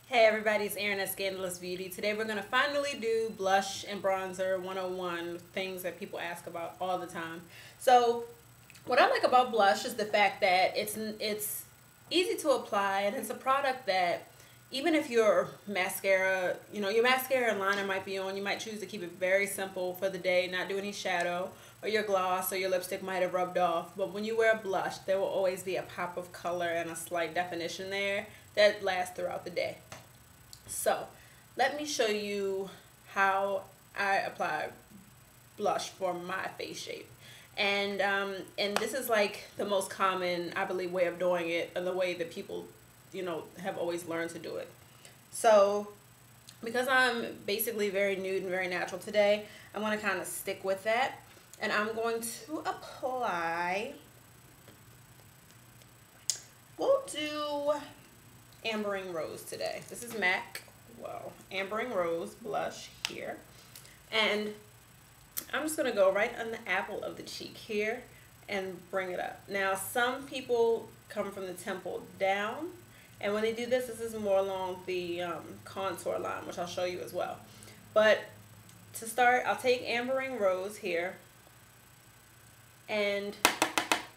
Hey everybody, it's Erin at Scandalous Beauty. Today we're going to finally do blush and bronzer 101, things that people ask about all the time. So what I like about blush is the fact that it's easy to apply, and it's a product that even if your mascara, your mascara and liner might be on, you might choose to keep it very simple for the day, not do any shadow, or your gloss or your lipstick might have rubbed off. But when you wear a blush, there will always be a pop of color and a slight definition there that lasts throughout the day. So let me show you how I apply blush for my face shape. And this is like the most common, I believe, way of doing it, and the way that people, have always learned to do it. So because I'm basically very nude and very natural today, I'm going to kind of stick with that. And I'm going to apply, we'll do Ambering Rose today. This is MAC, Ambering Rose blush here. And I'm just going to go right on the apple of the cheek here and bring it up. Now, some people come from the temple down, and when they do this, this is more along the contour line, which I'll show you as well. But to start, I'll take Ambering Rose here, and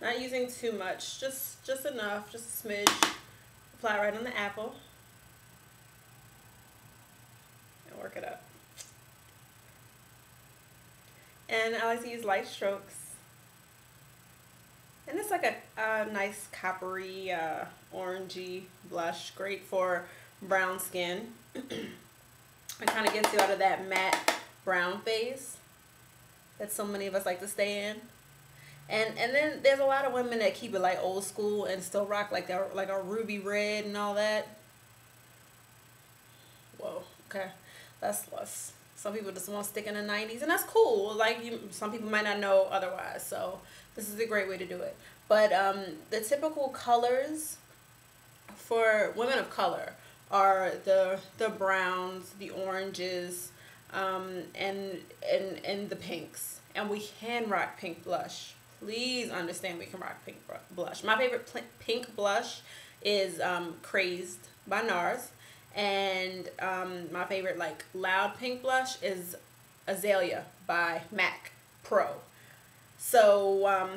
not using too much, just enough, just a smidge. Apply right on the apple and work it up. And I like to use light strokes. And it's like a nice coppery, orangey blush, great for brown skin. It kind of gets you out of that matte brown phase that so many of us like to stay in. And then there's a lot of women that keep it like old school and still rock like a ruby red and all that. Whoa, okay, that's less. Some people just want to stick in the 90s, and that's cool. Like, some people might not know otherwise, so this is a great way to do it. But the typical colors for women of color are the browns, the oranges, and the pinks. And we can rock pink blush. Please understand, we can rock pink blush. My favorite pink blush is Crazed by NARS. And my favorite like loud pink blush is Azalea by MAC Pro. So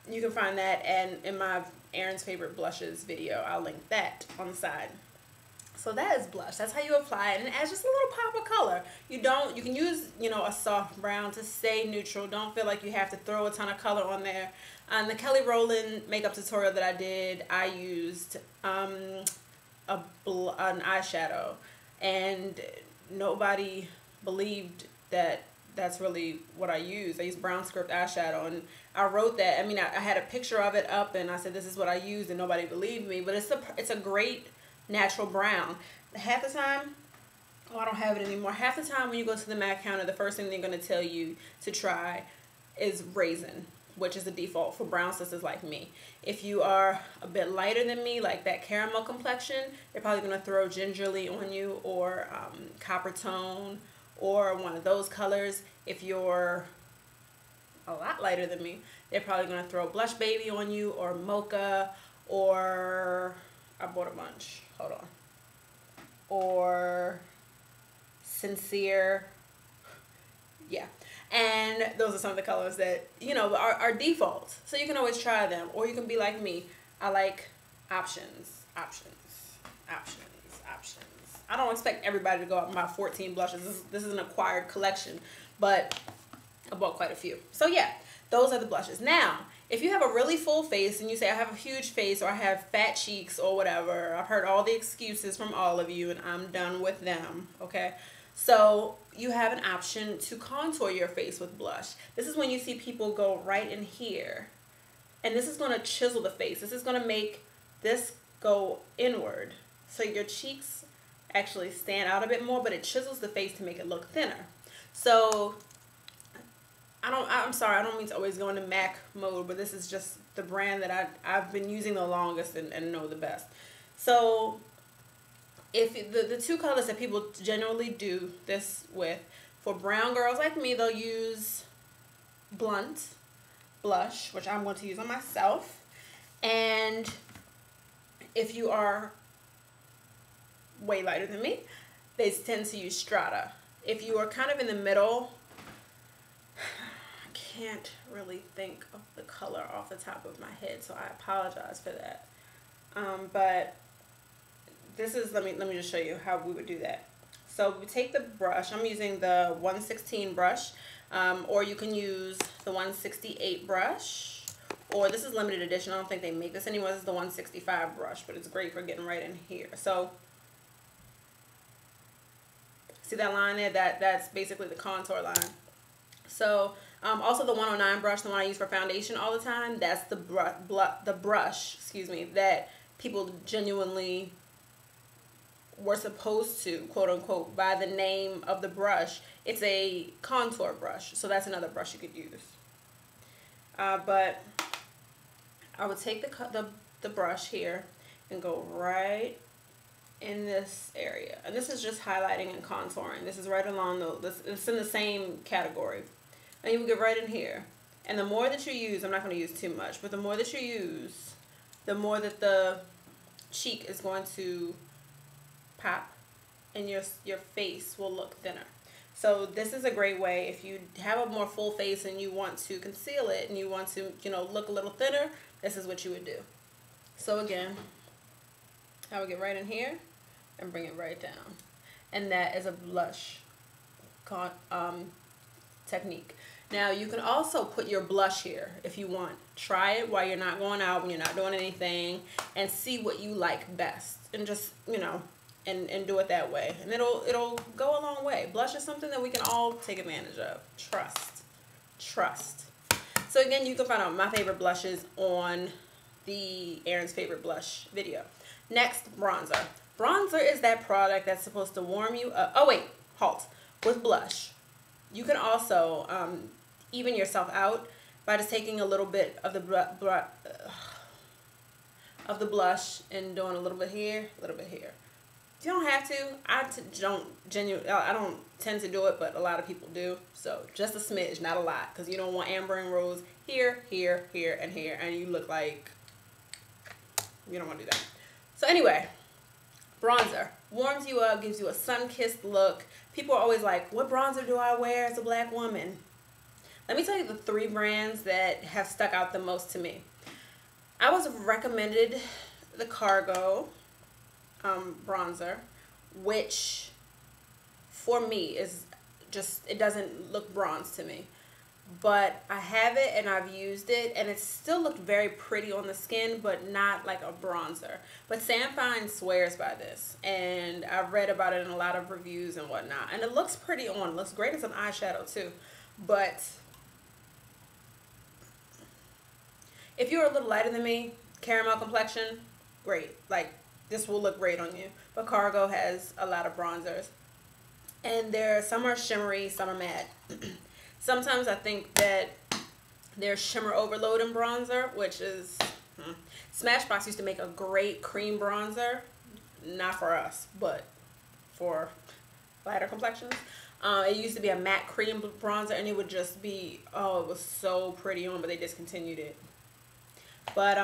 you can find that, and in my Erin's favorite blushes video, I'll link that on the side. So that is blush. That's how you apply it, and it adds just a little pop of color. You can use, a soft brown to stay neutral. Don't feel like you have to throw a ton of color on there. On the Kelly Rowland makeup tutorial that I did, I used an eyeshadow, and nobody believed that that's really what I used. I used brown script eyeshadow, and I wrote that. I mean, I had a picture of it up, and I said this is what I used, and nobody believed me. But it's a great natural brown. Half the time, oh, I don't have it anymore. Half the time when you go to the MAC counter, the first thing they're going to tell you to try is Raisin, which is the default for brown sisters like me. If you are a bit lighter than me, like that caramel complexion, they're probably going to throw Gingerly on you, or Copper Tone, or one of those colors. If you're a lot lighter than me, they're probably going to throw Blush Baby on you, or Mocha, or I bought a bunch, hold on, or Sincere. Yeah. And those are some of the colors that, are default. So you can always try them. Or you can be like me. I like options. I don't expect everybody to go out and buy 14 blushes. This is an acquired collection. But I bought quite a few. So yeah, those are the blushes. Now, if you have a really full face and you say, I have a huge face, or I have fat cheeks, or whatever. I've heard all the excuses from all of you, and I'm done with them. Okay? So you have an option to contour your face with blush. This is when you see people go right in here. And this is going to chisel the face. This is going to make this go inward. So your cheeks actually stand out a bit more, but it chisels the face to make it look thinner. So I'm sorry, I don't mean to always go into MAC mode, but this is just the brand that I've been using the longest and know the best. So if the two colors that people generally do this with, for brown girls like me, they'll use Blunt blush, which I'm going to use on myself. And if you are way lighter than me, they tend to use Strata. If you are kind of in the middle, I can't really think of the color off the top of my head, so I apologize for that. But this is, let me just show you how we would do that. So we take the brush, I'm using the 116 brush, or you can use the 168 brush, or this is limited edition, I don't think they make this anymore. This is the 165 brush, but it's great for getting right in here. So see that line there? That's basically the contour line. So also the 109 brush, the one I use for foundation all the time, that's the brush, excuse me, that people genuinely were supposed to, quote unquote, by the name of the brush. It's a contour brush, so that's another brush you could use. But I would take the brush here and go right in this area, and this is just highlighting and contouring. This is right along it's in the same category, and you would get right in here. And the more that you use, I'm not going to use too much, but the more that you use, the more that the cheek is going to pop, and your face will look thinner. So this is a great way if you have a more full face and you want to conceal it and you want to, you know, look a little thinner. This is what you would do. So again, I would get right in here and bring it right down, and that is a blush technique. Now you can also put your blush here if you want. Try it while you're not going out, when you're not doing anything, and see what you like best, and just, you know, and do it that way, and it'll go a long way. Blush is something that we can all take advantage of. Trust. So again, you can find out my favorite blushes on the Erin's favorite blush video. Next, bronzer. Bronzer is that product that's supposed to warm you up. Oh wait, halt. With blush, you can also even yourself out by just taking a little bit of the blush and doing a little bit here, a little bit here. You don't have to. I don't tend to do it, but a lot of people do. So just a smidge, not a lot, because you don't want amber and rose here, here, here, and here, and you look like you don't want to do that. So anyway, bronzer warms you up, gives you a sun-kissed look. People are always like, what bronzer do I wear as a black woman? Let me tell you the 3 brands that have stuck out the most to me. I was recommended the Cargo bronzer, which for me is just, it doesn't look bronze to me, but I have it and I've used it, and it still looked very pretty on the skin, but not like a bronzer. But Samfine swears by this, and I've read about it in a lot of reviews and whatnot, and it looks pretty on. It looks great as an eyeshadow too. But if you're a little lighter than me, caramel complexion, great. Like, this will look great on you. But Cargo has a lot of bronzers, and some are shimmery, some are matte. Sometimes I think that there's shimmer overload in bronzer, which is Smashbox used to make a great cream bronzer, not for us, but for lighter complexions. It used to be a matte cream bronzer, and it would just be, oh, it was so pretty on, but they discontinued it. But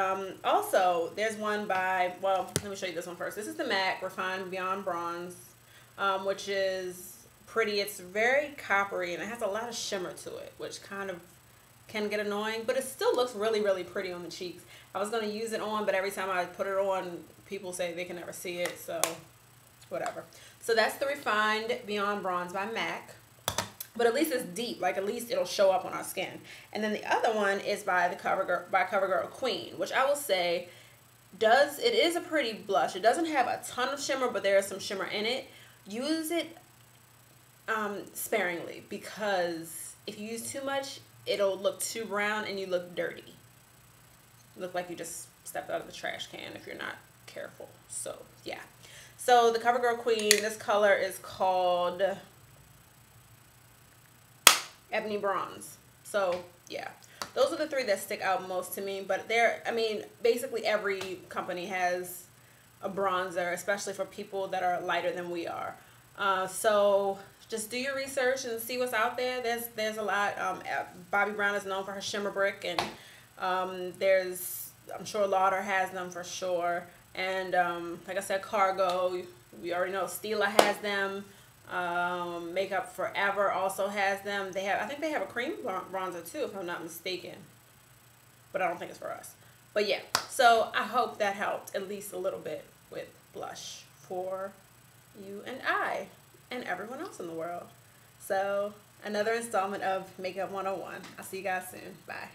also, there's one by, well, let me show you this one first. This is the MAC Refined Beyond Bronze, which is pretty. It's very coppery, and it has a lot of shimmer to it, which kind of can get annoying, but it still looks really, really pretty on the cheeks. I was going to use it on, but every time I put it on, people say they can never see it, so whatever. So that's the Refined Beyond Bronze by MAC. But at least it's deep, like at least it'll show up on our skin. And then the other one is by CoverGirl Queen, which I will say it is a pretty blush. It doesn't have a ton of shimmer, but there is some shimmer in it. Use it sparingly, because if you use too much, it'll look too brown and you look dirty. Look like you just stepped out of the trash can if you're not careful. So yeah. So the CoverGirl Queen, this color is called Ebony Bronze. So yeah, those are the 3 that stick out most to me. But I mean, basically every company has a bronzer, especially for people that are lighter than we are. So just do your research and see what's out there. There's a lot. Bobbi Brown is known for her shimmer brick, and I'm sure Lauder has them for sure. And like I said, Cargo, we already know Stila has them. Makeup Forever also has them. They have, I think they have a cream bronzer too, if I'm not mistaken. But I don't think it's for us. But yeah, so I hope that helped at least a little bit with blush for you and I and everyone else in the world. So another installment of Makeup 101. I'll see you guys soon. Bye.